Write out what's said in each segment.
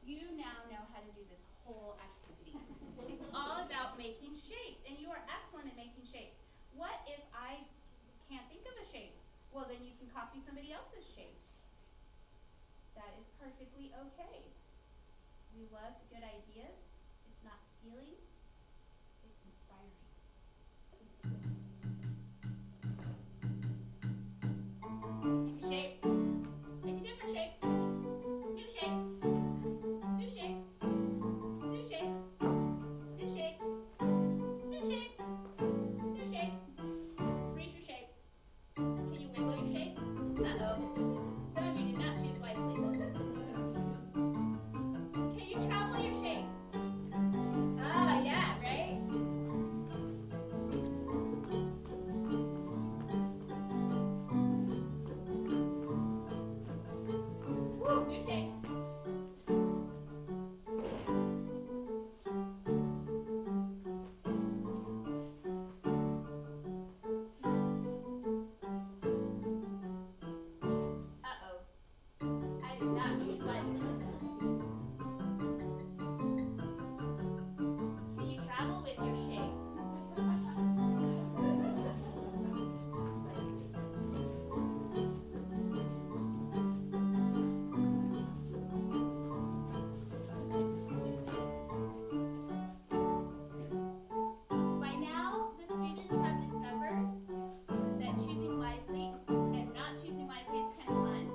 you now know how to do this whole activity. It's all about making shapes, and you are excellent at making shapes. What if I can't think of a shape? Well, then you can copy somebody else's shape. That is perfectly okay. We love good ideas. It's not stealing. It's inspiring. Pick a shape. Make a different shape. New shape. New shape. New shape. New shape. New shape. New shape. Freeze your shape. Can you wiggle your shape? Uh-oh. Some of you did not choose wisely. Can you travel your shape? Ah, yeah, right? Woo, new shape. Uh-oh. I did not choose wisely. Can you travel with your shape? By now, the students have discovered that choosing wisely and not choosing wisely is kind of fun.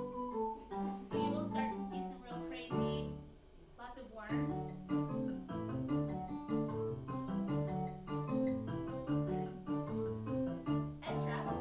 So you will start to see some real crazy, lots of worms. And travel.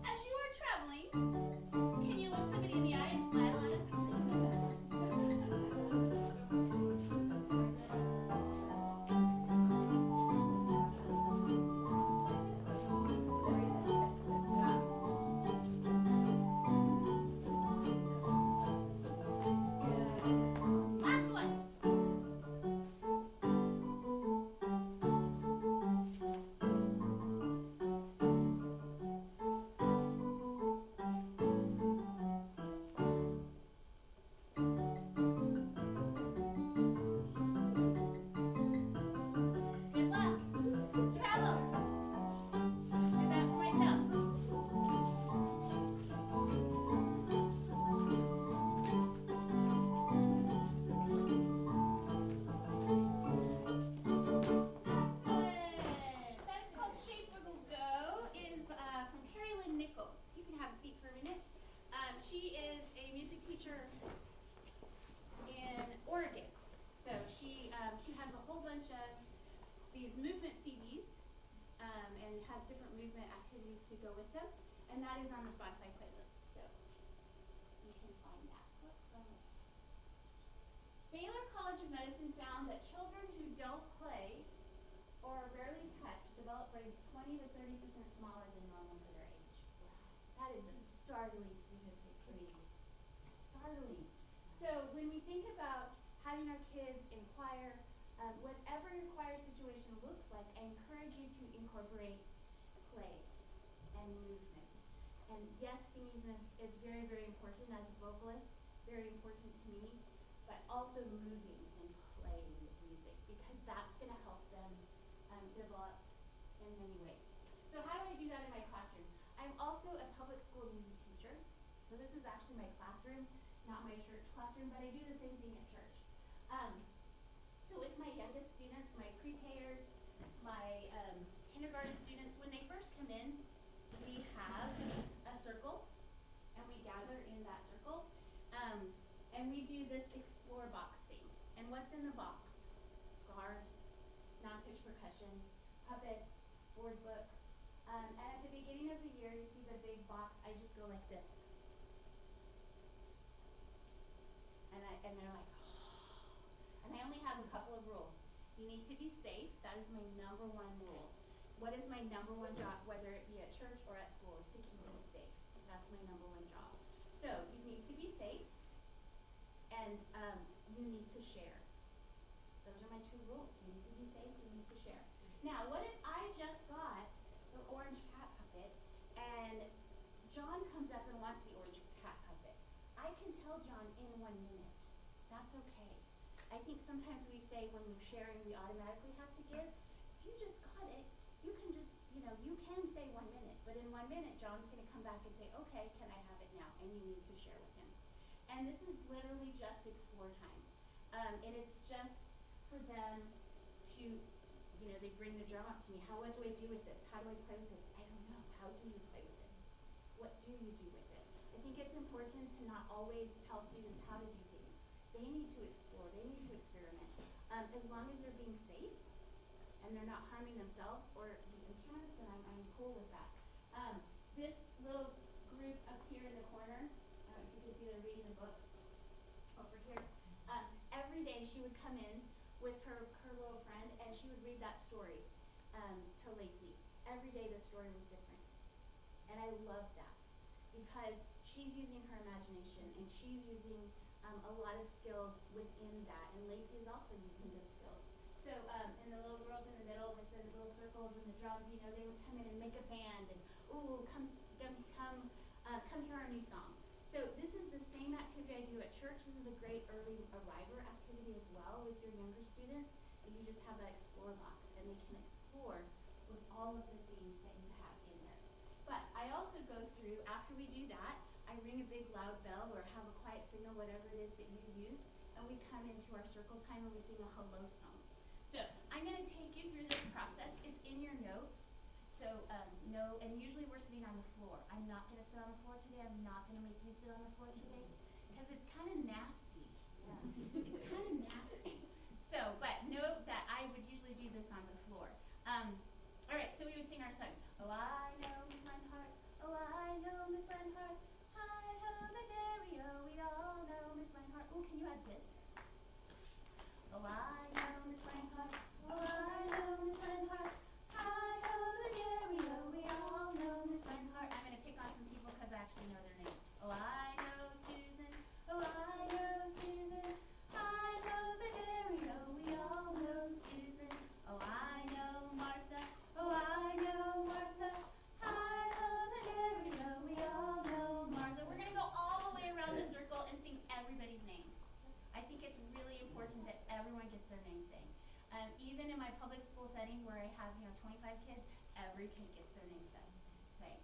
As you are traveling, can you look somebody in the eye and smile at them? Last one. Good luck. Travel. Say that for myself. Excellent. That is called Shape Wiggle Go. It is from Carrie Lynn Nichols. You can have a seat for a minute. She is a music teacher in Oregon. So she has a whole bunch of these movement CDs and has different movement activities to go with them. And that is on the Spotify playlist. So you can find that. Baylor College of Medicine found that children who don't play or are rarely touched develop brains 20 to 30% smaller than normal for their age. Wow. That is a startling statistic to me. Startling. So when we think about having our kids in choir, whatever your choir situation looks like, I encourage you to incorporate play and movement. And yes, singing is very, very important as a vocalist, very important to me, but also moving and playing with music because that's going to help them develop in many ways. So how do I do that in my classroom? I'm also a public school music teacher. So this is actually my classroom, not my church classroom, but I do the same thing at church. So with my youngest students, my pre-Kers, my kindergarten students, when they first come in, we have a circle, and we gather in that circle, and we do this explore box thing. And what's in the box? Scarves, non-pitch percussion, puppets, board books. And at the beginning of the year, you see the big box, I just go like this. And they're like, oh. And I only have a couple of rules. You need to be safe. That is my number one rule. what is my number one job, whether it be at church or at school, is to keep you safe. That's my number one job. So you need to be safe, and you need to share. Those are my two rules. You need to be safe, you need to share. Now, what if I just got the orange cat puppet, and John comes up and wants the orange cat puppet? I can tell John in 1 minute. That's okay. I think sometimes we say when we're sharing, we automatically have to give. If you just got it, you can just, you can say 1 minute, but in 1 minute, John's going to come back and say, okay, can I have it now? And you need to share with him. And this is literally just explore time. And it's just for them to, they bring the drum up to me. What do I do with this? How do I play with this? I don't know. How do you play with it? What do you do with it? I think it's important to not always tell students how to do things. They need to explore. They need to experiment. As long as they're being safe and they're not harming themselves or the instruments, then I'm cool with that. This little group up here in the corner, I don't know if you can see they're reading a book over here. Every day she would come in with her little friend, and she would read that story to Lacey. Every day the story was different. And I love that because she's using her imagination, and she's using a lot of skills within that, and Lacey is also using those skills. So, and the little girls in the middle with the little circles and the drums, they would come in and make a band, and come hear our new song. So this is the same activity I do at church. This is a great early arriver activity as well with your younger students. And you just have that explore box, and they can explore with all of the things that you have in there. But I also go through, after we do that, I ring a big loud bell or have a quiet signal, whatever it is that you use, and we come into our circle time and we sing a hello song. So I'm going to take you through this process. It's in your notes. So and usually we're sitting on the floor. I'm not going to sit on the floor today. I'm not going to make you sit on the floor today because it's kind of nasty. Yeah. It's kind of nasty. So, but know that I would usually do this on the floor. All right, so we would sing our song. Oh, I know Miss Leonhardt. Oh, I know Miss Leonhardt. Hi-ho, the dairy-o. We all know Miss Leonhardt. Oh, can you add this? Oh, I know Miss Leonhardt. Oh, I know Miss Leonhardt. Hi-ho, the dairy-o. We all know Miss Leonhardt. I'm going to pick on some people because I actually know their names. Oh, I know Susan. Oh, I know Susan. Hi-ho, the dairy-o. We all know Susan. Oh, I know Martha. Oh, I know Martha. Hi-ho, the dairy-o. We all know Martha. We're going to go all the way around the circle and sing everybody's name. I think it's really important that everyone gets their name sang. Even in my public school setting where I have 25 kids, every kid gets their name sang.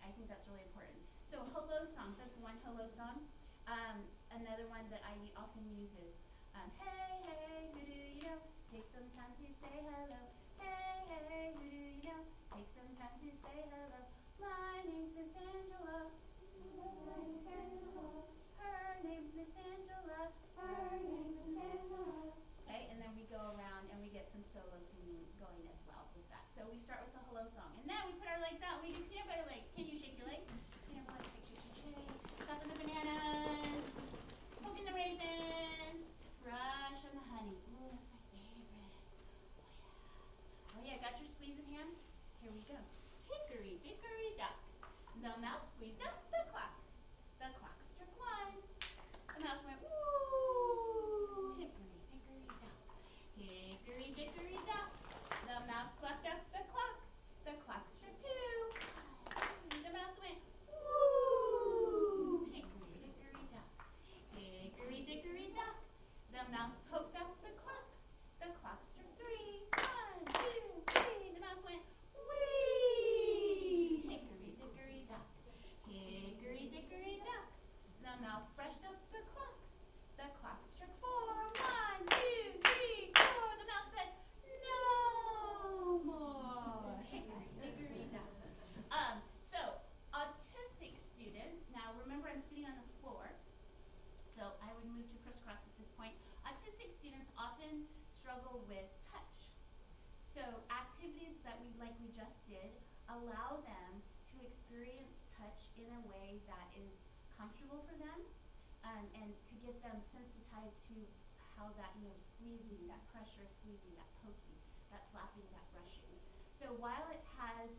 I think that's really important. So hello songs, that's one hello song. Another one that I often use is hey, hey, who do you know? Take some time to say hello. Hey, hey, who do you know? Take some time to say hello. My name's Miss Angela. My name's Angela. Her name's Miss Angela. Her name's Miss Angela. Okay, and then we go around and we get some solo singing going as well with that. So we start with the hello song, and then we put our legs out. We do peanut butter legs. Can you shake your legs? Peanut butter, shake, shake, shake, shake. Stuffing the bananas. Poking the raisins. Brush on the honey. Ooh, that's my favorite. Oh yeah, got your squeezing hands? Here we go. Hickory dickory dock. The mouse squeezed out the clock. The clock struck 1. The mouse went woo. Hickory dickory dock. Hickory dickory dock. The mouse slapped up the clock. The clock struck 2. The mouse went woo. Hickory dickory dock. Hickory dickory dock. The mouse poked up the clock. The clock struck 3. 1, 2, 3. The mouse went wee. Hickory dickory dock. Hickory dickory dock. The mouse brushed up the clock. The clock struck 4. 1, 2, 3, 4. The mouse said, no more. Hickory dickory dock. So autistic students, now remember I'm sitting on the floor, so I would move to crisscross at this point. Autistic students often struggle with touch. So activities that we just did allow them to experience touch in a way that is comfortable for them, and to get them sensitized to how that, squeezing, that pressure, squeezing, that poking, that slapping, that brushing. So while it has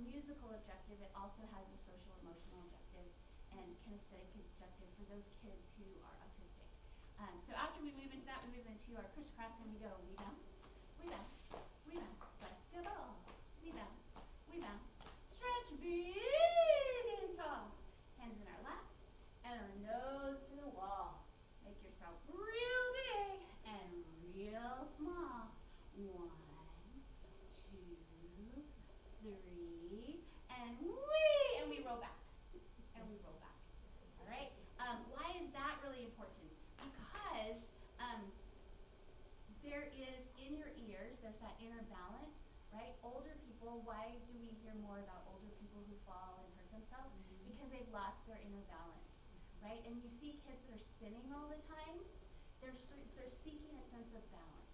musical objective, it also has a social emotional objective and kinesthetic objective for those kids who are autistic. So after we move into that, we move into our crisscross and we go, we bounce, we bounce, we bounce, like a ball. We bounce, we bounce, stretch big and tall. Hands in our lap and our nose to the wall. Make yourself real big and real small. 1, 2, 3, and wee! And we roll back. And we roll back. All right? Why is that really important? Because there is, in your ears, there's that inner balance, right? Older people, why do we hear more about older people who fall and hurt themselves? Because they've lost their inner balance, right? And you see kids that are spinning all the time, they're seeking a sense of balance.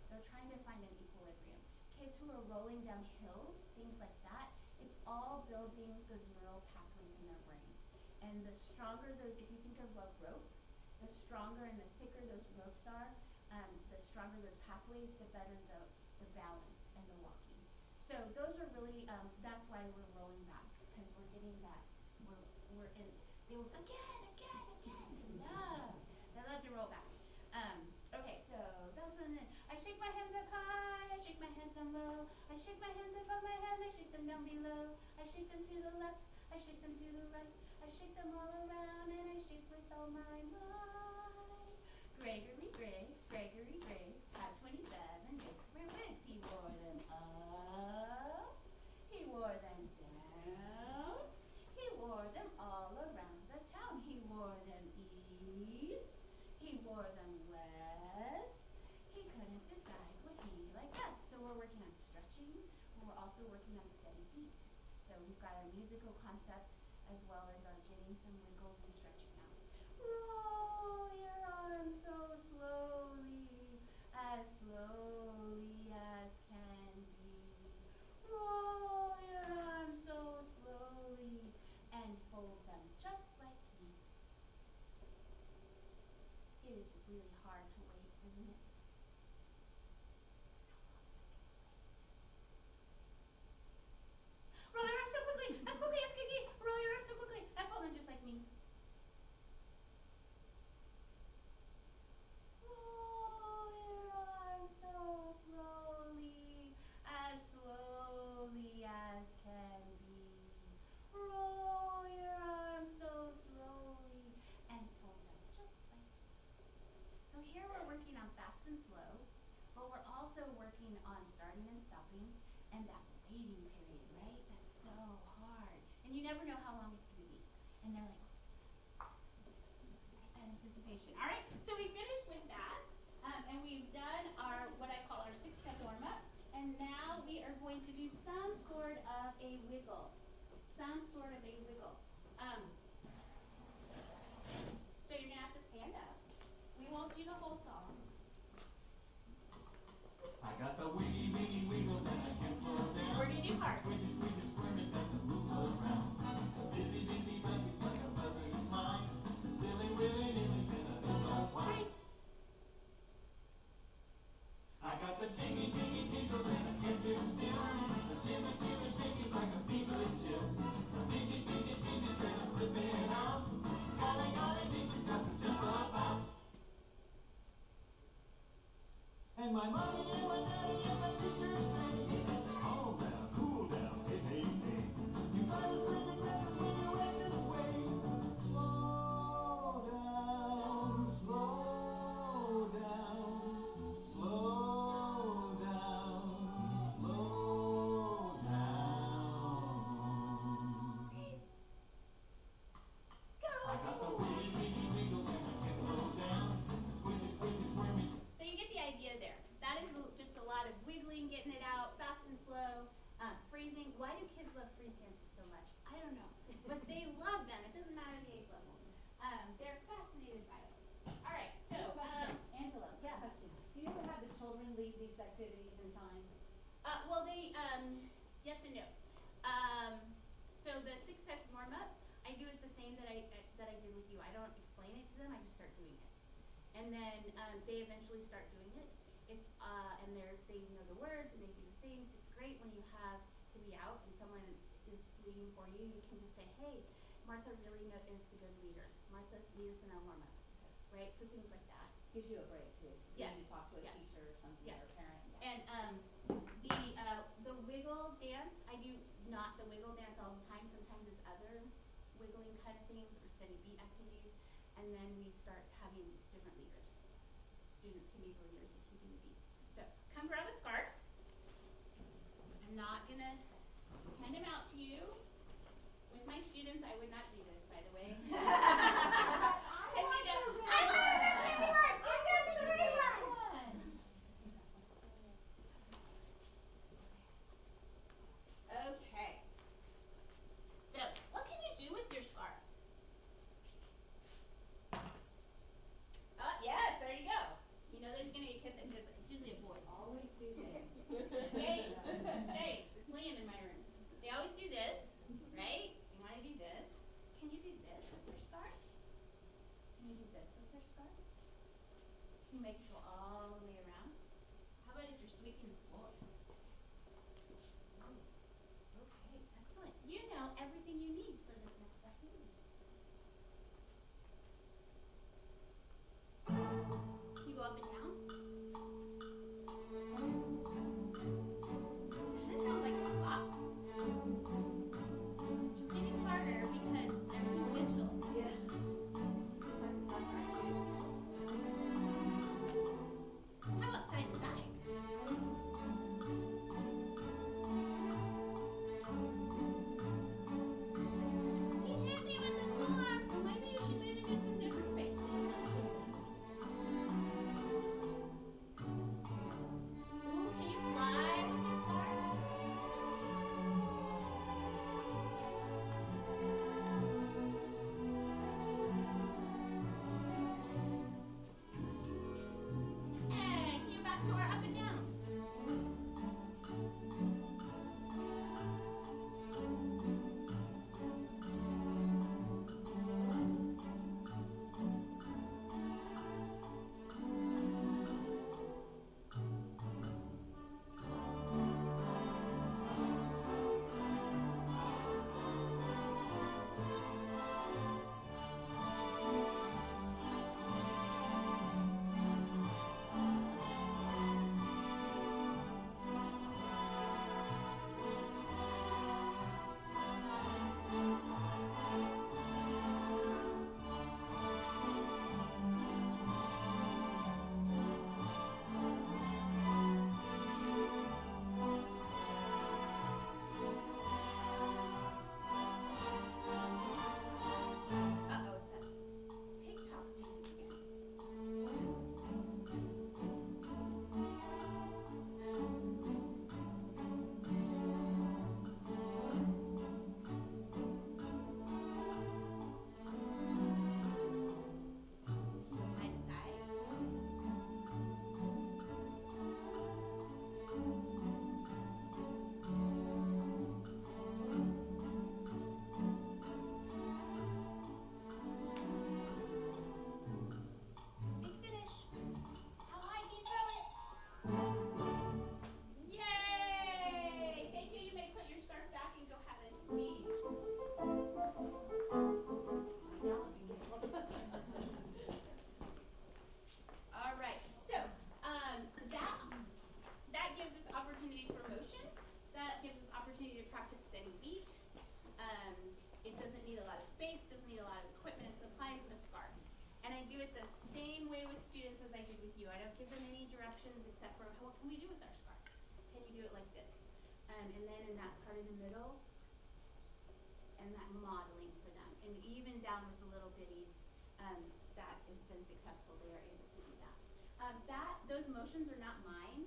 They're trying to find an equilibrium. Kids who are rolling down hills, things like that, it's all building those neural pathways in their brain. And the stronger those, if you think of a rope, the stronger and the thicker those ropes are, the stronger those pathways, the better the balance and the walking. So those are really, that's why we're rolling back, because we're getting that, we're in, they will, again, love. They love to roll back. Okay, so that's one. I shake my hands up high, I shake my hands down low. I shake my hands above my head, I shake them down below. I shake them to the left, I shake them to the right. I shake them all around and I shake with all my might. Gregory Griggs had 27 different wigs. He wore them up, he wore them down, he wore them all around the town. He wore them east, he wore them west. He couldn't decide what he liked best. So we're working on stretching, but we're also working on a steady beat. So we've got our musical concept as well as our getting some wiggles and stretching out. Roll your arms so slowly as can be. Roll your arms so slowly and fold them just like me. It is really hard to wait, isn't it? Roll your arms so quickly, as quickly as can be. Roll your arms so quickly and fold them just like me. Roll your arms so slowly as can be. Roll your arms so slowly and fold them just like me. So here we're working on fast and slow, but we're also working on starting and stopping and that waiting period, right? That's so hard. And you never know how long it's going to be. And they're like, that anticipation. All right, so we finished with that, and we've done our, what I call our 6-step warm-up. And now we are going to do some sort of a wiggle. So you're going to have to stand up. We won't do the whole song. I got the wiggy, wiggy, wiggles and I can't slow down. We're going to do part. Squishy, squishy, squirmies got to move around. Busy, busy, buggies like a buzzing mind. Silly, willy, nillies in a little white. I got the jiggy, jiggy, jiggles and I can't sit still. The shimmy, shimmy, shakies like a fever chill. The fidget, fidget, fidget, and I'm flipping out. Golly, golly, jiggles got to jump about. And my mommy and my daddy and my teachers say, calm down, cool down, hey, hey, hey. You try to squint and crackers when you act this way. Slow down, slow down, slow down, slow down. Go! I got the wiggy, wiggy, wiggle and I can't slow down. Squishy, squishy, squirmy. So you get the idea there. That is just a lot of wiggling, getting it out, fast and slow, freezing. Why do kids love freeze dances so much? I don't know. But they love them. It doesn't matter the age level. They're fascinated by it. All right, so Angela. Yeah. Question. Do you ever have the children lead these activities in time? Well, they, yes and no. So the 6-step warm-up, I do it the same that I did with you. I don't explain it to them. I just start doing it. And then they eventually start doing it. And they know the words and they do the things. It's great when you have to be out and someone for you. You can just say, hey, Martha really is the good leader. Martha, lead us in our warm-up, right? So things like that. Gives you a break too. Yes. You talk to a Yes. teacher or something Yes. or a parent. And the wiggle dance, I do not the wiggle dance all the time. Sometimes it's other wiggling kind of things or steady beat activities. And then we start having different leaders. Students can be the leaders if you do the beat. So come grab a scarf. I'm not gonna hand them out to you. With my students, I would not do this, by the way. Okay. So, what can you do with your scarf? Yes, there you go. You know there's going to be a kid that does it. It's usually a boy. Always do James. James. James. It's Liam in my room. They always do this, right? You want to do this. Can you do this with your scarf? Can you do this with your scarf? Can you make it go all the way around? How about if you're sweeping the floor? Okay, excellent. You know everything you need for this next activity. Can you go up and down? Kind of sounds like a clock. Just getting harder because everything's digital. Yeah. Just like the clock right too. How about side to side? You hit me with this more. Maybe you should move into some different space. Ooh, can you fly with your scarf? And can you back to our up and down? Uh-oh, it's that TikTok music again. Side to side. Big finish. How high can you throw it? Yay! Thank you. You may put your scarf back and go have a seat. All right. So that gives us opportunity for motion. That gives us opportunity to practice steady beat. It doesn't need a lot of space. Doesn't need a lot of equipment and supplies. A scarf. And I do it the same way with students as I did with you. I don't give them any directions except for what can we do with our scarf? Can you do it like this? And then in that part in the middle, and that modeling for them. And even down with the little bitties, that has been successful. They are able to do that. Those motions are not mine.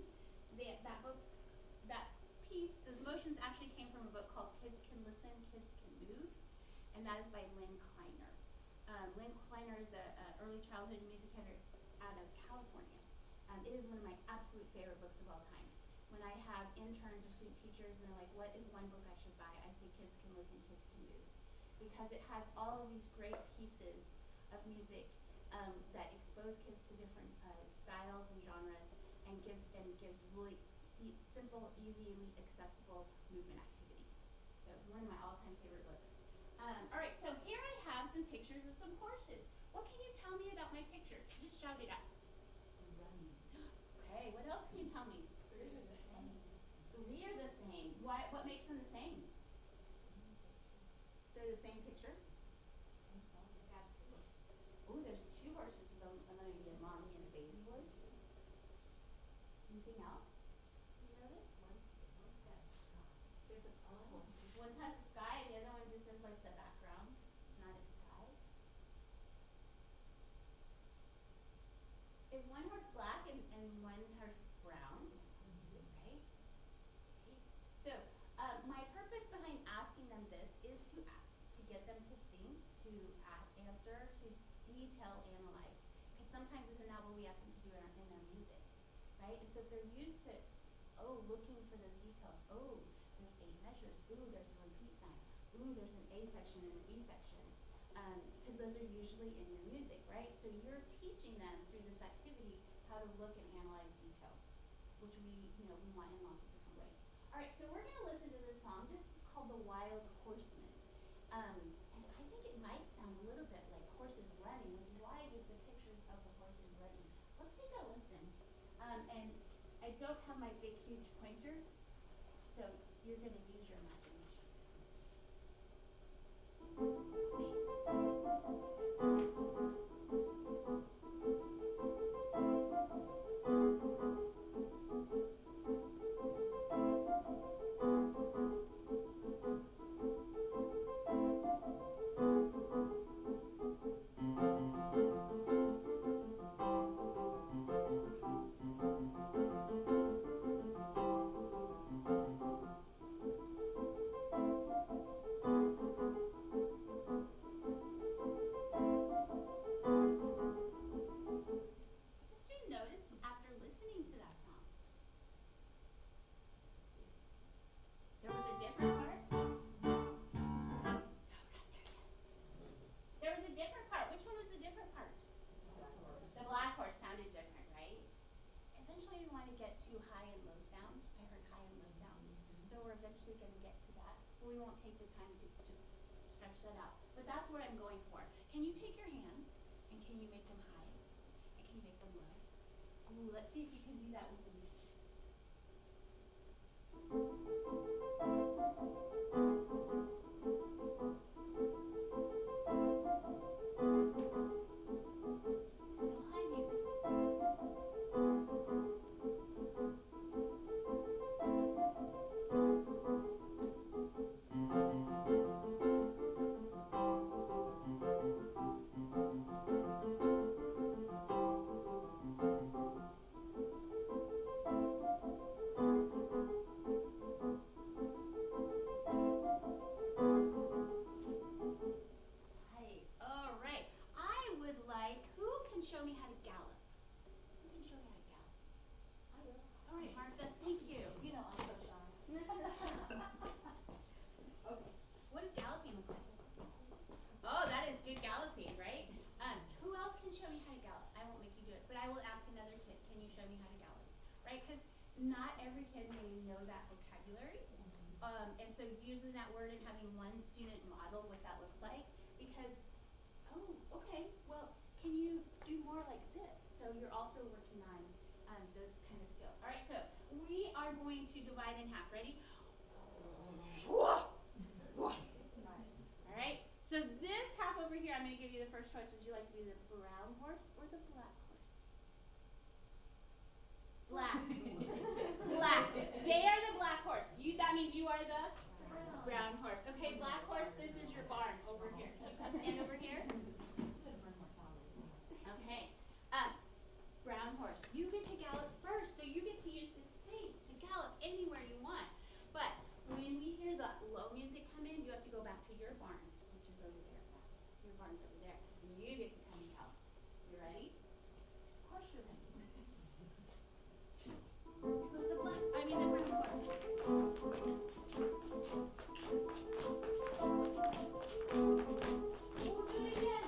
Those motions actually came from a book called Kids Can Listen, Kids Can Move, and that is by Lynn Kleiner. Lynn Kleiner is an early childhood music editor out of California. It is one of my absolute favorite books of all time. When I have interns or student teachers and they're like, what is one book I should buy? I say Kids Can Listen, Kids Can Move. Because it has all of these great pieces of music that expose kids to different styles and genres and gives really simple, easily accessible movement activities. So one of my all-time favorite books. All right, so here I have some pictures of some horses. What can you tell me about my pictures? Just shout it out. Running. Okay, what else can you tell me? Three are the same. Three are the same. Why? What makes them the same? They're the same picture? Same color. I got two. Oh, there's two horses. Maybe a mommy and a baby horse. Anything else? You notice? One's got a sky. There's a one has a sky, the other one just has like the background. It's not a sky. Is one horse black and one horse brown? Right? Okay. So my purpose behind asking them this is to get them to think, to answer, to detail analyze. Because sometimes isn't that what we ask them to do in their music, right? And so if they're used to, looking for those details, there's 8 measures, there's a repeat sign, there's an A section and a B section, because those are usually in your music, right? So you're teaching them through this activity how to look and analyze details, which we want in lots of different ways. All right, so we're going to listen to this song. This is called The Wild Horseman. And I think it might sound a little bit like horses running, which is why I use the pictures of the horses running. Let's take a listen. And I don't have my big, huge pointer, so you're going to use your imagination. Eventually going to get to that. We won't take the time to stretch that out. But that's what I'm going for. Can you take your hands and can you make them high? And can you make them low? Let's see if you can do that with the music. Still high music. Show me how to gallop. Who can show me how to gallop? I will. All right, Martha, thank you. I'm so shy. Okay. What does galloping look like? Oh, that is good galloping, right? Who else can show me how to gallop? I won't make you do it, but I will ask another kid, can you show me how to gallop? Right? Because not every kid may know that vocabulary. And so using that word and having one student model what that looks like, because, okay, well, can you do more like this? So you're also working on those kind of skills. All right, so we are going to divide in half. Ready? All right, so this half over here, I'm going to give you the first choice. Would you like to do the brown horse or the black horse? Black. Black. They are the black horse. That means you are the brown horse. Okay, black horse, this is your barn over here. Can you come stand over here? Okay. Brown horse. You get to gallop first, so you get to use this space to gallop anywhere you want. But when we hear the low music come in, you have to go back to your barn, which is over there. Your barn's over there. And you get to come and gallop. You ready? Of course you're ready. Here goes the brown horse. We'll do it again.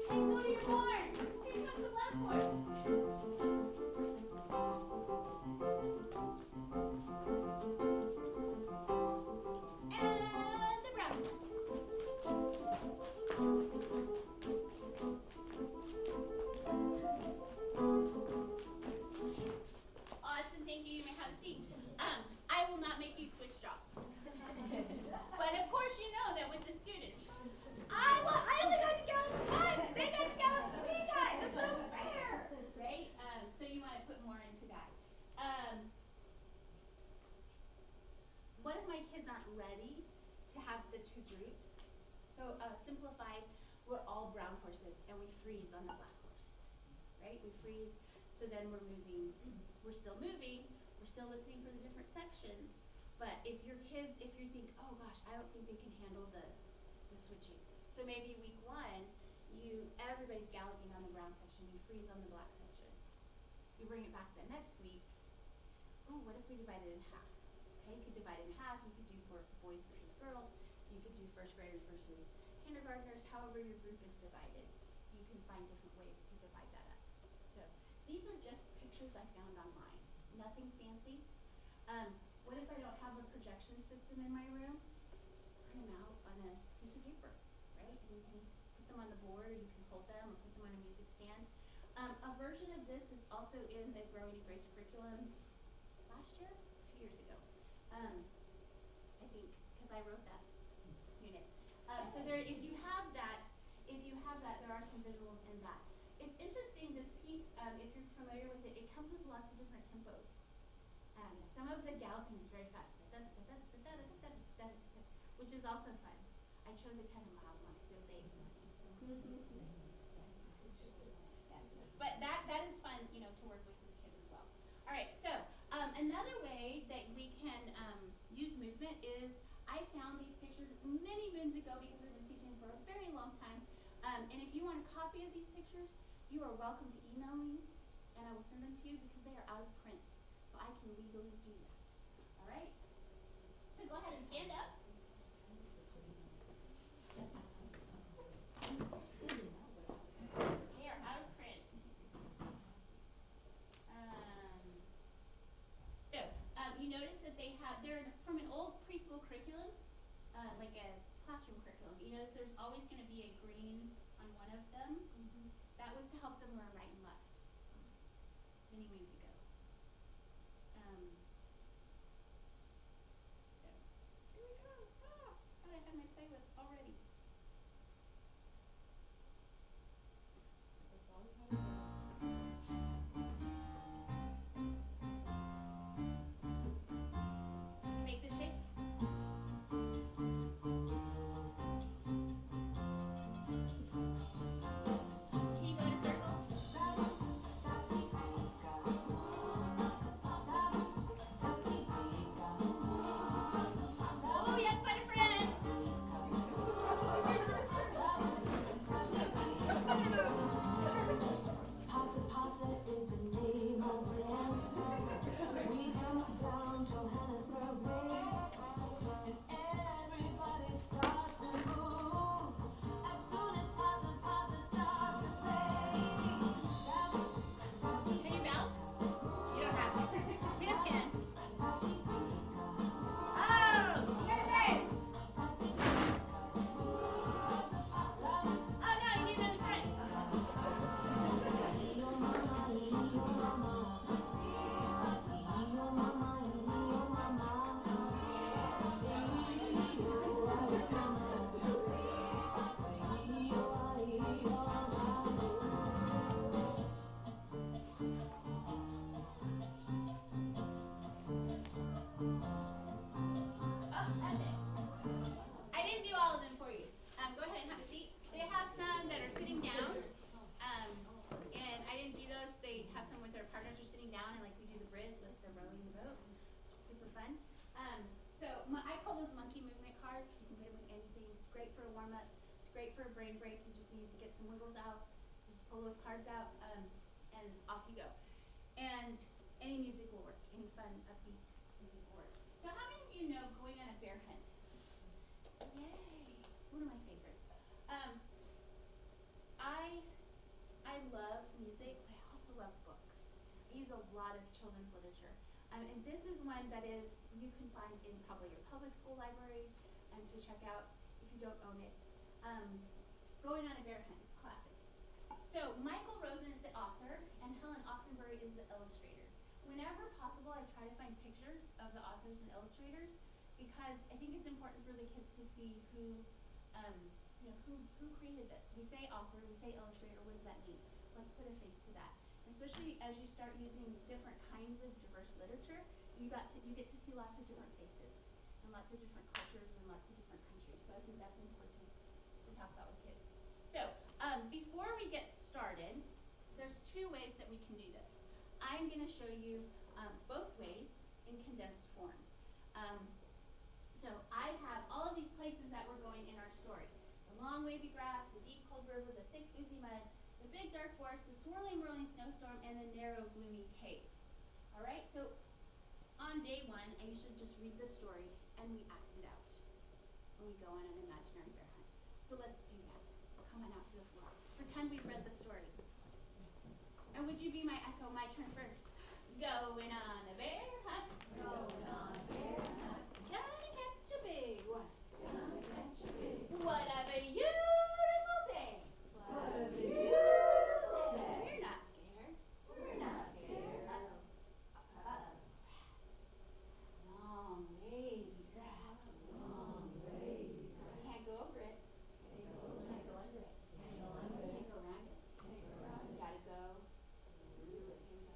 And go to your barn. Here comes the black horse. if my kids aren't ready to have the two groups? So simplified, we're all brown horses and we freeze on the black horse, right? We freeze, so then we're moving, we're still moving, we're still listening for the different sections, but if your kids, if you think, oh gosh, I don't think they can handle the switching. So maybe week 1, everybody's galloping on the brown section, you freeze on the black section. You bring it back the next week, oh, what if we divide it in half? Okay, you could divide it in half, you could do for boys versus girls, you could do first graders versus kindergartners, however your group is divided. You can find different ways to divide that up. So these are just pictures I found online, nothing fancy. What if I don't have a projection system in my room? Just print them out on a piece of paper, right? And you can put them on the board, you can hold them, or put them on a music stand. A version of this is also in the Growing in Grace curriculum last year, 2 years ago. I think, because I wrote that unit. So there, if you have that, there are some visuals in that. It's interesting, this piece, if you're familiar with it, it comes with lots of different tempos. Some of the galloping is very fast, which is also fun. I chose a kind of mild one because it was But that is fun, to work with kids as well. All right, so another way that we can use movement is, I found these pictures many moons ago because I've been teaching for a very long time. And if you want a copy of these pictures, you are welcome to email me, and I will send them to you because they are out of print. So I can legally do that. All right? So go ahead and stand up. They are out of print. You notice that they're from an old preschool curriculum, like a classroom curriculum. You notice there's always going to be a green on one of them. That was to help them learn right and left many moons ago. So here we go. Thought I had my playlist already. That's all we have to do. Make the shape. Can you go in a circle? Oh, yes, find a friend. Potter Potter is the name of the dance. We come down Johannesburg Bay, and everybody starts to move as soon as Potter Potter starts to play. Can you bounce? You don't have to. Kids can. Oh, yay! Oh no, you need another friend. Oh, that's it. I didn't do all of them for you. Go ahead and have a seat. They have some that are sitting down, and I didn't do those. They have some with their partners are sitting down, and like we do the bridge, like they're rowing the boat, which is super fun. I call those monkey movement cards. You can put them with anything. It's great for a warm up. It's great for a brain break. You just need to get some wiggles out. Just pull those cards out, and off you go. And any music will work. Any fun, upbeat music will work. So how many of you know going on a bear hunt? Yay! It's one of my favorites. I love music, but I also love books. I use a lot of children's literature. And this is one that you can find in probably your public school library to check out if you don't own it. Going on a bear hunt, it's classic. So Michael Rosen is the author, and Helen Oxenbury is the illustrator. Whenever possible, I try to find pictures of the authors and illustrators because I think it's important for the kids to see who created this. We say author, we say illustrator, what does that mean? Let's put a face to that. Especially as you start using different kinds of diverse literature, you get to see lots of different faces and and lots of different cultures and lots of different countries. So I think that's important to talk about with kids. So before we get started, there's two ways that we can do this. I'm going to show you both ways in condensed form. So I have all of these places that we're going in our story. The long wavy grass, the deep cold river, the thick oozy mud, the big dark forest, the swirling whirling snowstorm, and the narrow gloomy cave. Alright, so on day one, I usually just read the story and we act it out when we go on an imaginary bear hunt. So let's do that. Come on out to the floor. Pretend we've read the story. And would you be my echo, my turn first? Going on a bear hunt. Going on a bear hunt. Gonna catch a big one. Gonna catch a big one. What a beautiful day. What a beautiful day. We're not scared. We're not scared. Long wavy grass. Long wavy grass. Can't go over it. Can't go over Can't it. go under it. Can't go under it. Can't go around it. Can't go around You it. gotta go through it. Here we go.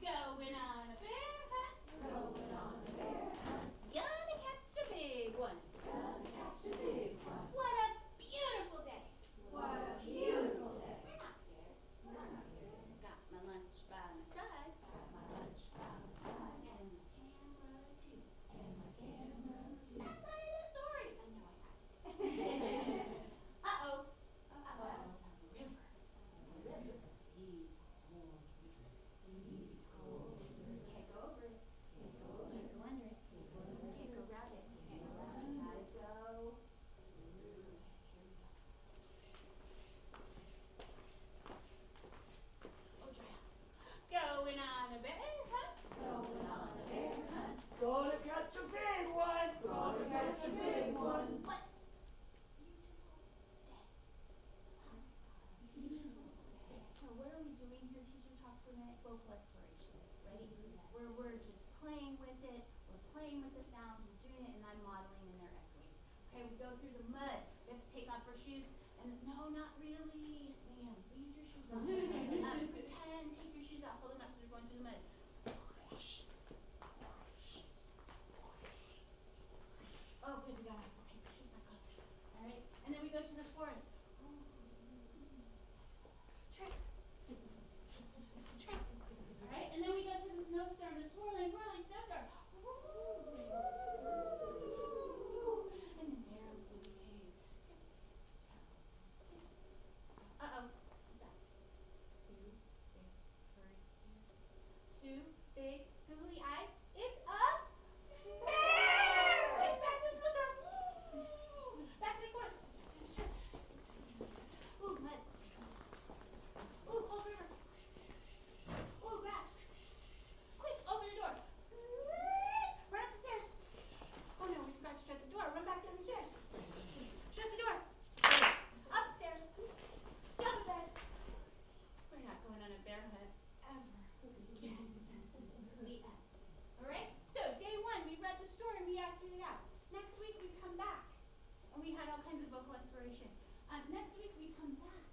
Going on a bear hunt. Going on a bear hunt. Gonna catch a big one. Gonna catch a big one. What a beautiful day. What a beautiful day. We're not scared. We're not scared. Got my lunch by my side. Got my lunch by my side. And my camera too. And my camera too. I started the story. I know I have. Uh-oh. Uh-oh. River. River. Deep, cold river. Deep, cold river. Can't go over it. Can't go over Can't it. go under it. Can't go under it. Can't go around it. Can't go around it. Gotta go through it. Here we go. Oh, dry out. Going on a bear hunt. Going on a bear hunt. Gonna catch a big one. Gonna catch a big one. What? Beautiful day. So what are we doing here, Teacher Talk for a minute? Vocal explorations, right? Where we're just playing with it, we're playing with the sounds, we're doing it, and I'm modeling and they're echoing. Okay, we go through the mud. We have to take off our shoes, and no, not really. Man, leave your shoes on. Pretend, take your shoes off, hold them up as you're going through the mud. Oh, good, we got it. Okay, shoes back on. All right, and then we go to the forest. Trip. Trip. All right, and then we go to the snowstorm, the swirling, whirling snowstorm. And the narrow gloomy cave. Uh-oh, what's that? Two big googly eyes. It's a bear! Quick, back to the snowstorm. Back to the forest. Ooh, mud. Ooh, cold river. Ooh, grass. Quick, open the door. Run up the stairs. Oh no, we forgot to shut the door. Run back down the stairs. Shut the door. Up the stairs. Jump in bed. We're not going on a bear hunt ever again. The end. Alright? So, day one, we read the story, we acted it out. Next week, we come back. And we had all kinds of vocal exploration. Next week, we come back.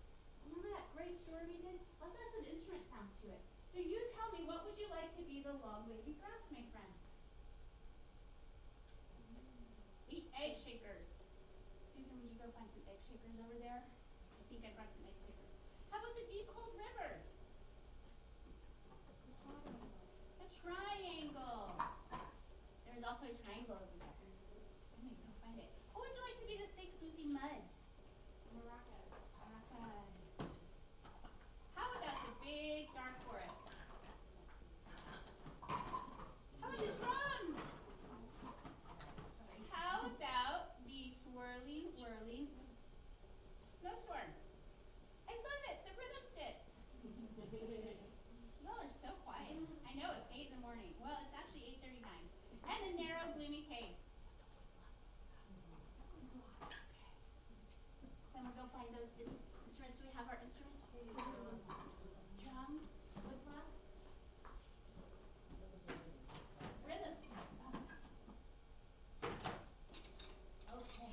Remember that great story we did? Let's add some instrument sounds to it. So you tell me, what would you like to be the long wavy grass, my friends? The egg shakers. Susan, would you go find some egg shakers over there? I think I brought some egg shakers. How about the deep cold river? A triangle. There's also a triangle over there. Let me go find it. What would you like to be the thick, oozy mud? Maracas. Maracas. How about the big dark forest? How about the drums? How about the swirling, whirling snowstorm? I love it, the rhythm sticks. Y'all are so quiet. I know it's 8 in the morning. Well, it's actually 8:39. And the narrow, gloomy cave. Someone go find those instruments. Do we have our instruments? Drum, woodblock, rhythm sticks. Okay.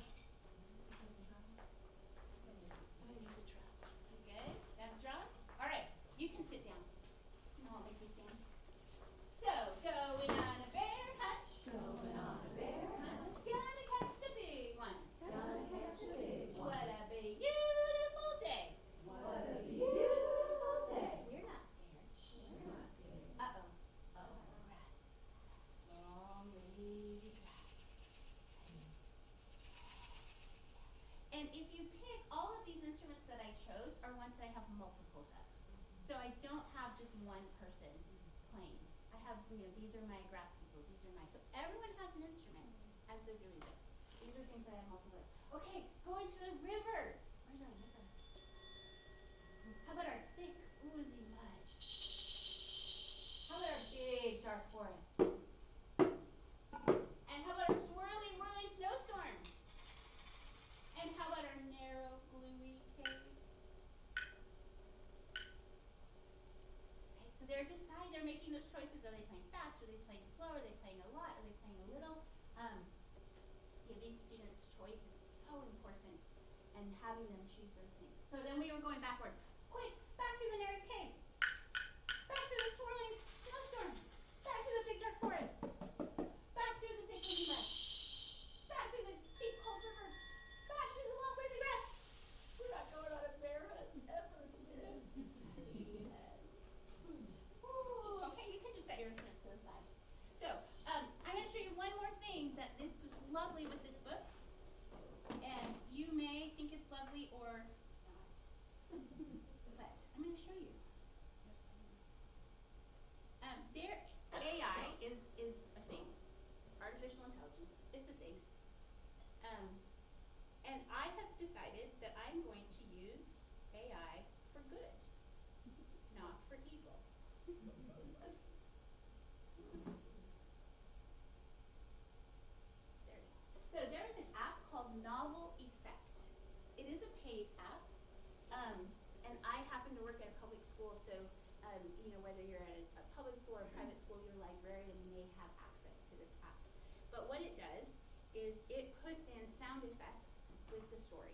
You good? Got a drum? All right. You can sit down. No, I that I chose are ones that I have multiples of. So I don't have just one person playing. I have, these are my grass people, these are my, so everyone has an instrument as they're doing this. These are things that I have multiple of. Okay, going to the river. Where's our river? How about our thick, oozy mud? How about our big, dark forest? And how about our swirling, whirling snowstorm? And how about our narrow, gluey cave? Right, so they're making those choices. Are they playing fast? Are they playing slow? Are they playing a lot? Are they playing a little? Giving students choice is so important, and having them choose those things. So then we were going backward. Quick, back to the narrow cave. Back to the swirling snowstorm. Back to the big dark forest. Back through the thick woodsy mud. Back through the deep cold river. Back through the long wavy grass. We're not going on a bear hunt ever, kids. Ooh, okay, you can just set your instruments to the side. So, I'm going to show you one more thing that is just lovely with this book. And you may think it's lovely or not. But I'm going to show you. Their AI is a thing. Artificial intelligence, it's a thing. And I have decided that I'm going to use AI for good, not for evil. There it is. So there is an app called Novel Effect. It is a paid app, and I happen to work at a public school, so whether you're at a public school or a private school, your librarian may have access to this app. But what it does is it puts in sound effects with the story.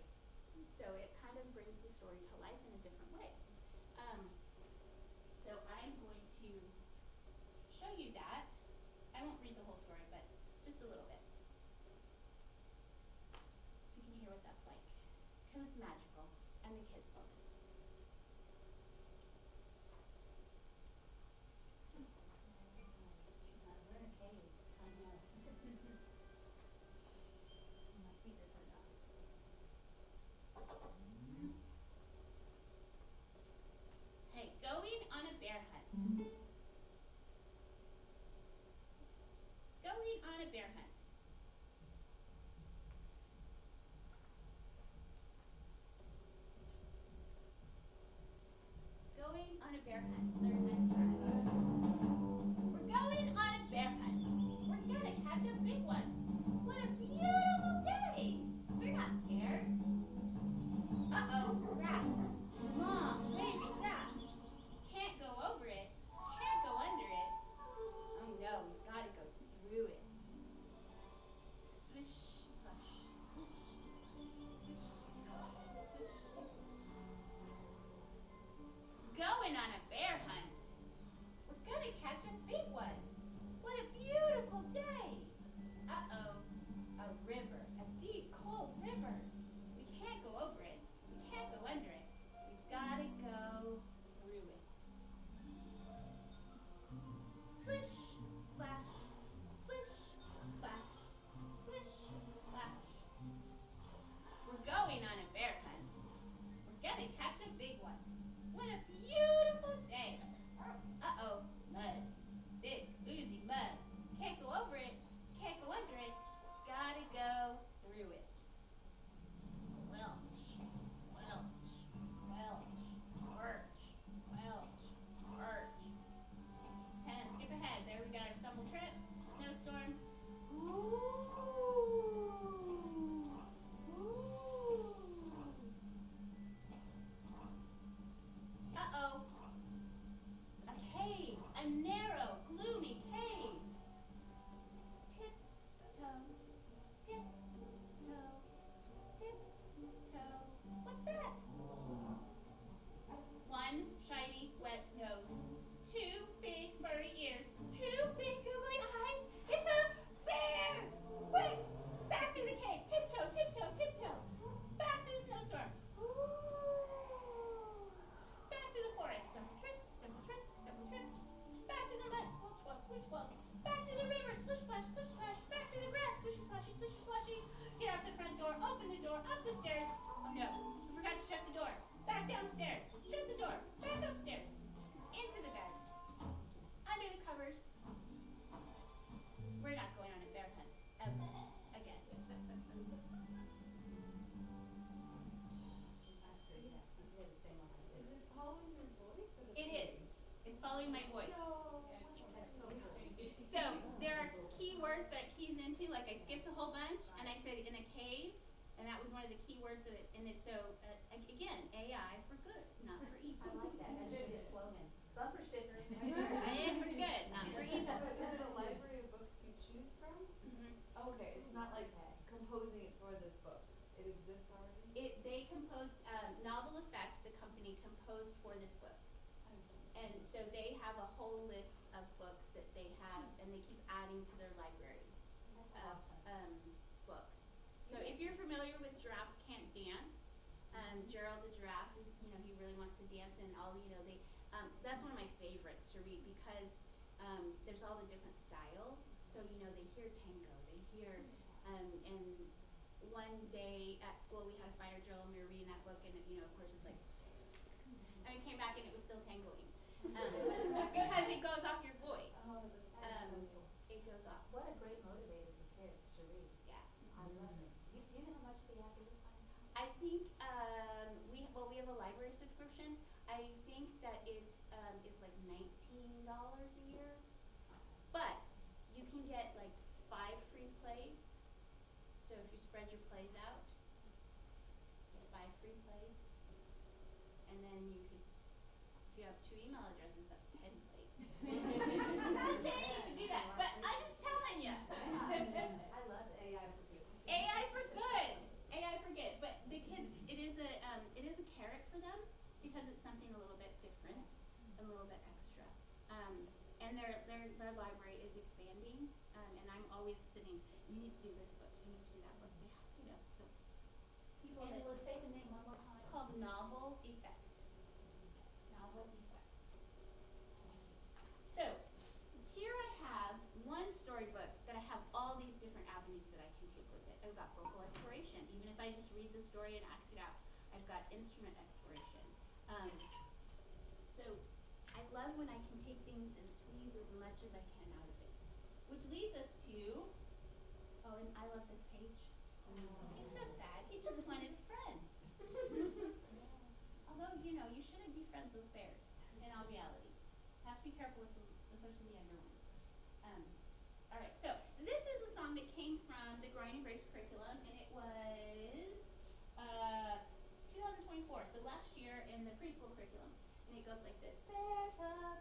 So it kind of brings the story to life in a different way. So I'm going to show you that. I won't read the whole story, but just a little bit. So you can hear what that's like. Because it's magical, and the kids love it. We're in a cave. I know. My feet are turned off. Hey, going on a bear hunt. Going on a bear hunt. downstairs, shut the door, back upstairs, into the bed, under the covers. We're not going on a bear hunt ever again. That's good, yes. We did the same one I did. Is it following your voice? It is. It's following my voice. No. That's so cool. So there are key words that it keys into, like I skipped a whole bunch and I said in a cave, and that was one of the key words that in it. So again, AI for good, not for evil. I like that. That should be a slogan. Bumper sticker. AI for good, not for evil. So is it a library of books you choose from? Mhm. Okay, it's not like composing it for this book. It exists already? They composed Novel Effect, the company composed for this book. And so they have a whole list of books that they have, and they keep adding to their library That's of awesome. books. So if you're familiar with Giraffes Can't Dance, Gerald the giraffe, he really wants to dance, and all they. That's one of my favorites to read because there's all the different styles. So they hear tango, they hear, and one day at school we had a fire drill and we were reading that book, and of course it's like, and we came back and it was still tangoing. Because it goes off your voice. Oh, that's so cool. It goes off. What a great motivator for kids to read. Yeah. I love it. You know how much they have for this one? I think we have a library subscription. I think that it is like $19 a year, but you can get like 5 free plays. So if you spread your plays out, get 5 free plays, and then you could, if you have 2 email addresses, that's 10 plays. I'm not saying you should do that, but I'm just telling you. I love AI for good. AI for good. AI for good. But the kids, it is a carrot for them because it's something a little bit different, a little bit extra. And their library is expanding. And I'm always sitting. You need to do this book. You need to do that book. So people. And we'll say the name one more time. Called Novel Effect. Novel Effect. So here I have one storybook that I have all these different avenues that I can take with it. I've got vocal exploration. Even if I just read the story and act it out, I've got instrument exploration. So I love when I can take things and squeeze as much as I can out of it. Which leads us to, and I love this page. He's so sad. He just wanted friends. Although, you shouldn't be friends with bears in all reality. Have to be careful with especially the younger ones. All right, so this is a song that came from the Growing and Grace curriculum, and it was 2024, so last year in the preschool curriculum. And it goes like this. Bear cub,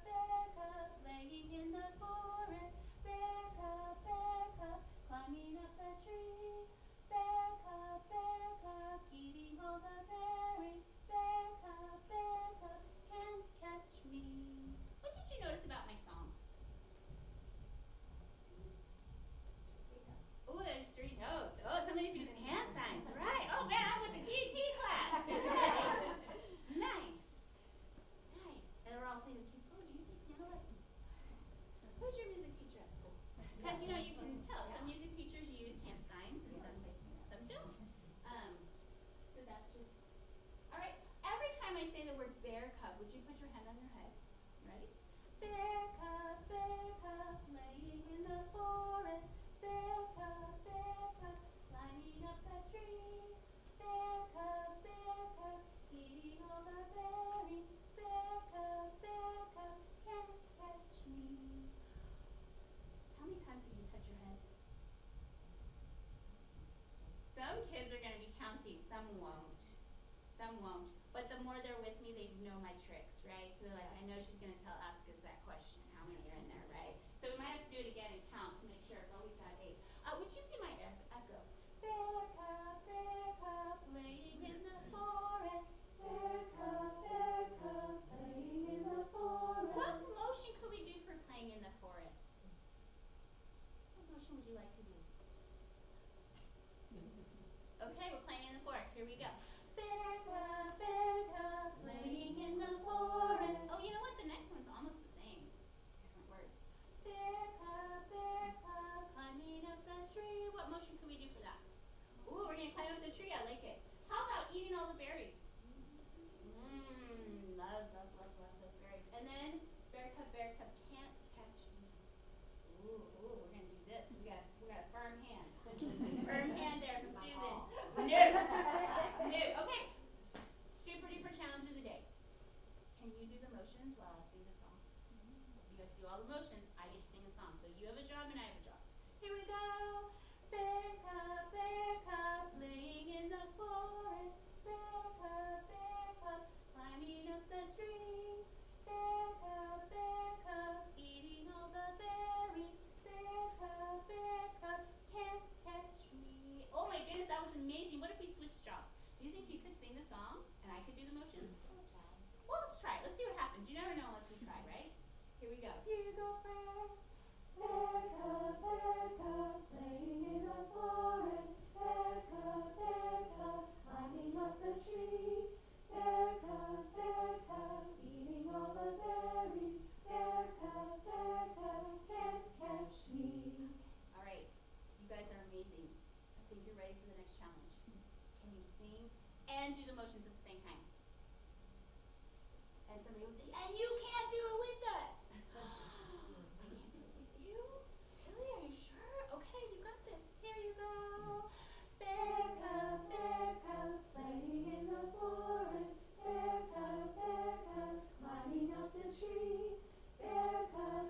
playing in the forest. Bear cub, climbing up the tree. Bear cub, eating all the berries. Bear cub, can't catch me. What did you notice about my song? Oh, there's 3 notes. Oh, somebody's using hand signs. Right. Oh, man, I'm with the GT class today. Nice. And we're all saying to the kids, oh, do you take piano lessons? Who's your music teacher at school? Because, you can tell. Some music teachers use hand signs and some don't. So that's just, all right. Every time I say the word bear cub, would you put your hand on your head? Ready? Bear cub, playing in the forest. Bear cub, climbing up the tree. Bear cub, eating all the berries. Bear cub, can't catch me. How many times have you touched your head? Some kids are going to be counting, some won't. But the more they're with me, they know my tricks, right? So they're like, I know she's going to ask us that question, how many are in there, right? So we might have to do it again and count to make sure. Oh, we've got 8. Would you be my echo? Bear cub, playing in the forest. Bear cub, playing in the forest. What motion could we do for playing in the forest? What motion would you like to do? Okay, we're playing in the forest. Here we go. Bear cub, playing in the forest. Oh, you know what? The next one's almost the same. Different words. Bear cub, climbing up the tree. What motion can we do for that? Ooh, we're going to climb up the tree. I like it. How about eating all the berries? We got a firm hand. Firm hand there from Susan. No. Okay. Super duper challenge of the day. Can you do the motions while I sing the song? You guys do all the motions. I get to sing the song. So you have a job and I have a job. Here we go. Bear cub, playing in the forest. Bear cub, climbing up the tree. Bear cub, eating all the berries. Bear cub, can't catch me. Oh my goodness, that was amazing. What if we switched jobs? Do you think you could sing the song and I could do the motions? Well, let's try it. Let's see what happens. You never know unless we try, right? Here we go. Here you go first. Bear cub, playing in the forest. Bear cub, climbing up the tree. Bear cub, eating all the berries. Bear cub, can't catch me. All right. You guys are amazing. I think you're ready for the next challenge. Can you sing and do the motions at the same time? And somebody would say, and you can't do it with us. I can't do it with you? Really? Are you sure? Okay, you got this. Here you go. Bear cub, playing in the forest. Bear cub, climbing up the tree. Bear cub,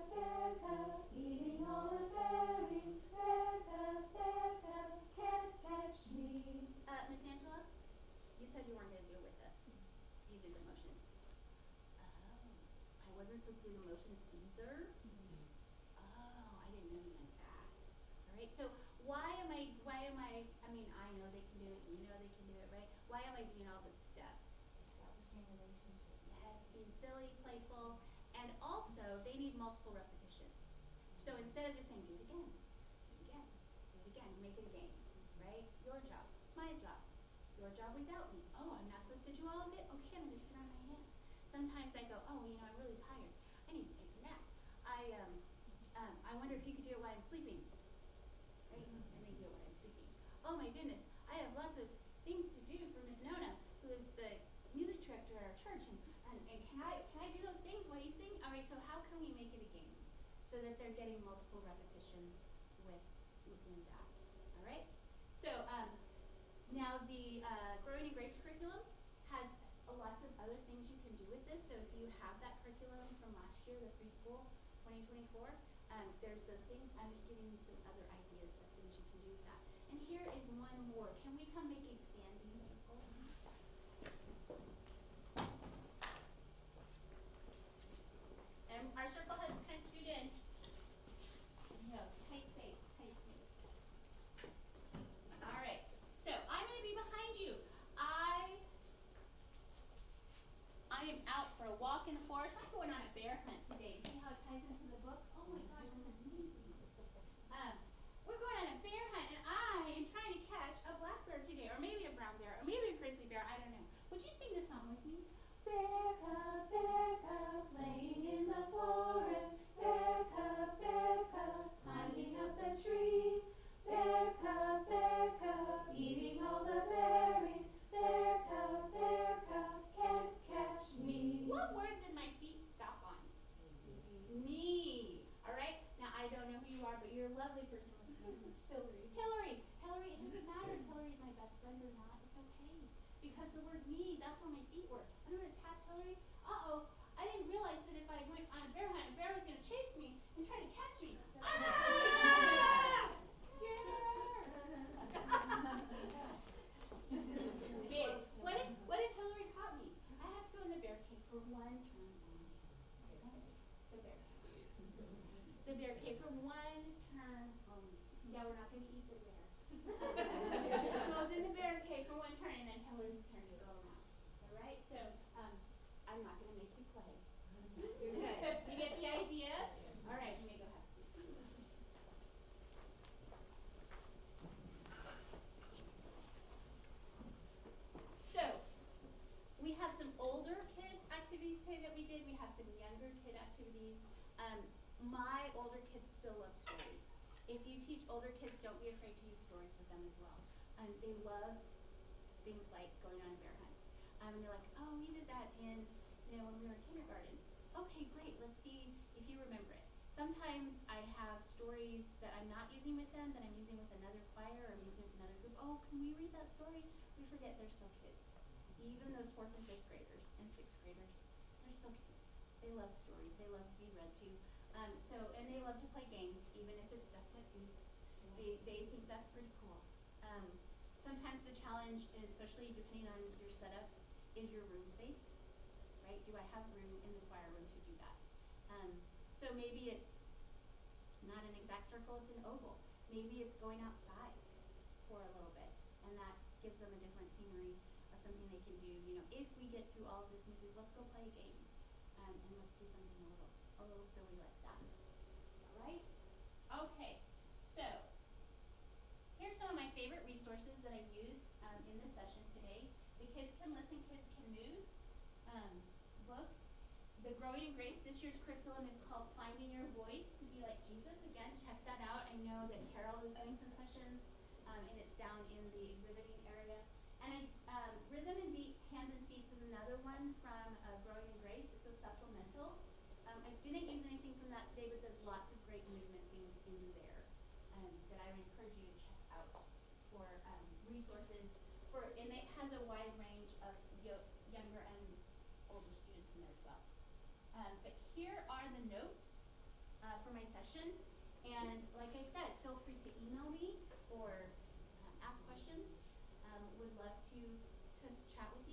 eating all the berries. Bear cub, can't catch me. Miss Angela, you said you weren't going to do it with us. You did the motions. Oh, I wasn't supposed to do the motions either? Oh, I didn't know you meant that. All right, so why am I mean, I know they can do it, you know they can do it, right? Why am I doing all the steps? Establishing relationship. Yes, being silly, playful, and also they need multiple repetitions. So instead of just saying, do it again, make it a game, right? Your job, my job, your job without me. Oh, I'm not supposed to do all of it? Okay, I'm going to sit on my hands. Sometimes I go, oh, you know, I'm really tired. I need to take a nap. I wonder if you could do it while I'm sleeping. Right? And they do it while I'm sleeping. Oh my goodness, I have lots of things to do for Miss Nona, who is the music director at our church. And can I do those things while you sing? All right, so how can we make it a game so that they're getting multiple repetitions within that? All right? So now the Growing in Grace curriculum has lots of other things you can do with this. So if you have that curriculum from last year, the preschool 2024, there's those things. I'm just giving you some other ideas of things you can do with that. And here is one more. Can we come make a standing circle? And our circle has kind of scoot in. No, tight space, tight space. All right. So I'm going to be behind you. I am out for a walk in the forest. I'm going on a bear hunt today. See how it ties into the book? Oh my gosh, that's amazing. We're going on a bear hunt, and I am trying to catch a black bear today, or maybe a brown bear, or maybe a grizzly bear. I don't know. Would you sing this song with me? Bear cub, playing in the forest. Bear cub, climbing up the tree. Bear cub, eating all the berries. Bear cub, can't catch me. What word did my feet stop on? Me. All right. Now I don't know who you are, but you're a lovely person. Hillary. Hillary. It doesn't matter if Hillary is my best friend or not. It's okay because the word me. That's where my feet were. I'm gonna tap Hillary. Uh-oh. I didn't realize that if I went on a bear hunt, a bear was gonna chase me and try to catch me. Ah! Big. What if Hillary caught me? I have to go in the bear cave for one turn only. The bear cave. The bear cave for one turn only. Yeah, we're not going to eat the bear. It just goes in the bear cave for one turn, and then Hillary's turn to go around. All right? So I'm not going to make you play. You're good. You get the idea? All right, you may go have a seat. So we have some older kid activities today that we did. We have some younger kid activities. My older kids still love stories. If you teach older kids, don't be afraid to use stories with them as well. They love things like going on a bear hunt. And they're like, oh, we did that when we were in kindergarten. Okay, great. Let's see if you remember it. Sometimes I have stories that I'm not using with them, that I'm using with another choir or I'm using with another group. Oh, can we read that story? We forget they're still kids. Even those 4th and 5th graders and 6th graders, they're still kids. They love stories. They love to be read to. And they love to play games, even if it's duck, duck, goose. They think that's pretty cool. Sometimes the challenge, and especially depending on your setup, is your room space, right? Do I have room in the choir room to do that? So maybe it's not an exact circle, it's an oval. Maybe it's going outside for a little bit, and that gives them a different scenery of something they can do. You know, if we get through all of this music, let's go play a game, and let's do something a little silly like that. All right? Okay. So here's some of my favorite resources that I've used in this session today. The Kids Can Listen, Kids Can Move book. The Growing in Grace, this year's curriculum is called Finding Your Voice to Be Like Jesus. Again, check that out. I know that Carol is doing some sessions, and it's down in the exhibiting area. And Rhythm and Beat, Hands and Feet is another one from Growing in Grace. It's a supplemental. I didn't use anything from that today, but there's lots of great movement things in there that I would encourage you to check out for resources. And it has a wide range of younger and older students in there as well. But here are the notes for my session. And like I said, feel free to email me or ask questions. Would love to chat with you.